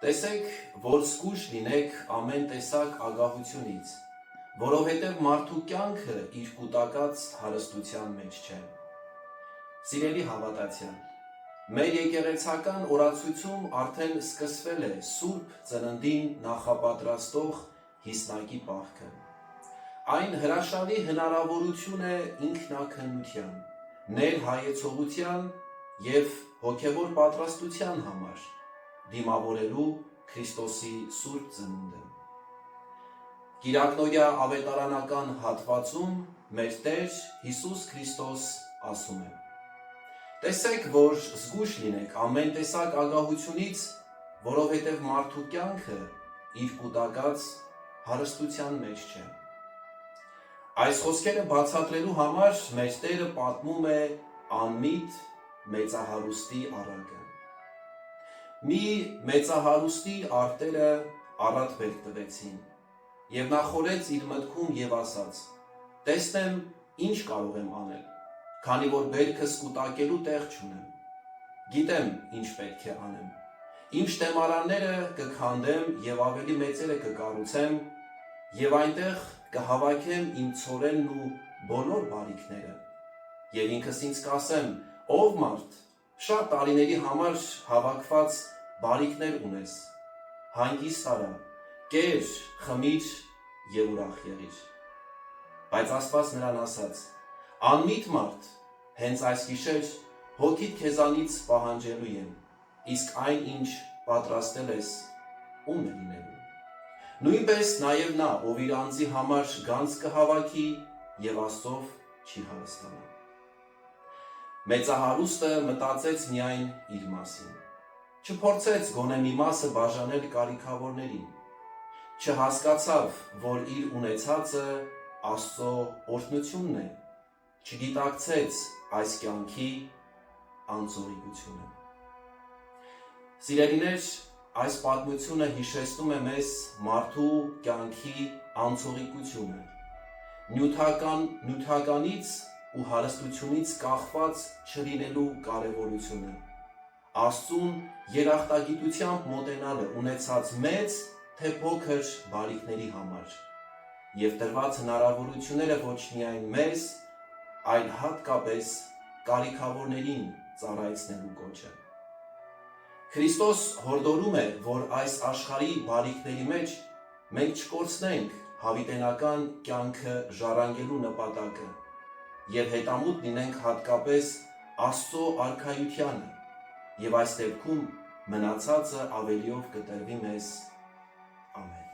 Տեսեք, որ զգույշ լինեք ամեն տեսակ ագահությունից, որովհետև մարդու կյանքը իր կուտակած հարստության մեջ չէ։ Սիրելի հավատացյալ, մեր եկեղեցական օրացույցում արդեն սկսվել է Սուրբ Ծննդին նախապատրաստող հիսնակի պահքը։ Այն հրաշալի հնարավորություն է ինքնակնության, ներհայեցողության և հոգևոր պատրաստության համար, դիմավորելու Քրիստոսի Սուրբ Ծնունդը։ Կիրակնօրյա ավետարանական հատվածում մեր Տեր Հիսուս Քրիստոս ասում է. «Տեսեք, որ զգույշ լինեք ամեն տեսակ ագահությունից, որովհետև մարդու կյանքը իր կուտակած հարստության մեջ չէ»։ Այս խոսքերը բացատրելու համար մեր Տերը պատմում է անմիտ մեծահարուստի առակը։ Մի մեծահարուստի արտերը առատ բերք տվեցին, և նա խորեց իր մտքում և ասաց. «Տեսնեմ, ինչ կարող եմ անել, քանի որ բերքս կուտակելու տեղ չունեմ։ Գիտեմ, ինչ պետք է անեմ. իմ շտեմարանները կքանդեմ և ավելի մեծերը կկառուցեմ, և այնտեղ կհավաքեմ իմ ցորենն ու բոլոր բարիքները, և ինքս ինձ կասեմ. ով մարդ, շատ տարիների համար հավաքված բարիքներ ունես, հանգիստ արա, կեր, խմիր և ուրախ եղիր։ Բայց Աստված նրան ասաց. անմիտ մարդ, հենց այս գիշեր հոգիդ քեզանից պահանջելու եմ, իսկ այն, ինչ պատրաստել ես, ո՞ւմ է լինելու։ Նույնպես նաև նա, ով իր անձի համար գանձ կհավաքի և Աստծով չի հարստանա»։ Մեծահարուստը մտածեց միայն իր մասին, չփորձեց գոնե մի մասը բաժանել կարիքավորներին, չհասկացավ, որ իր ունեցածը Աստծո օրհնությունն է, չգիտակցեց այս կյանքի անձողիկությունը։ Սիրելիներ, այս պատմությունը հիշեցնում է մեզ մարդու կյանքի անձողիկությունը, նյութականից ու հարստությունից կախված չլինելու կարևորությունը, Աստծուն երախտագիտությամբ մոտենալը ունեցած մեծ թե փոքր բարիքների համար և տրված հնարավորությունները ոչ միայն մեզ, այլ հատկապես կարիքավորներին ծառայեցնելու կոչը։ Քրիստոս հորդորում է, որ այս աշխարհի բարիքների մեջ մենք չկորցնենք հավիտենական կյանքը ժառանգելու նպատակը և հետամուտ լինենք հատկապես Աստծո արքայությանը, և այս դեպքում մնացածը ավելիով կտրվի մեզ։ Ամեն։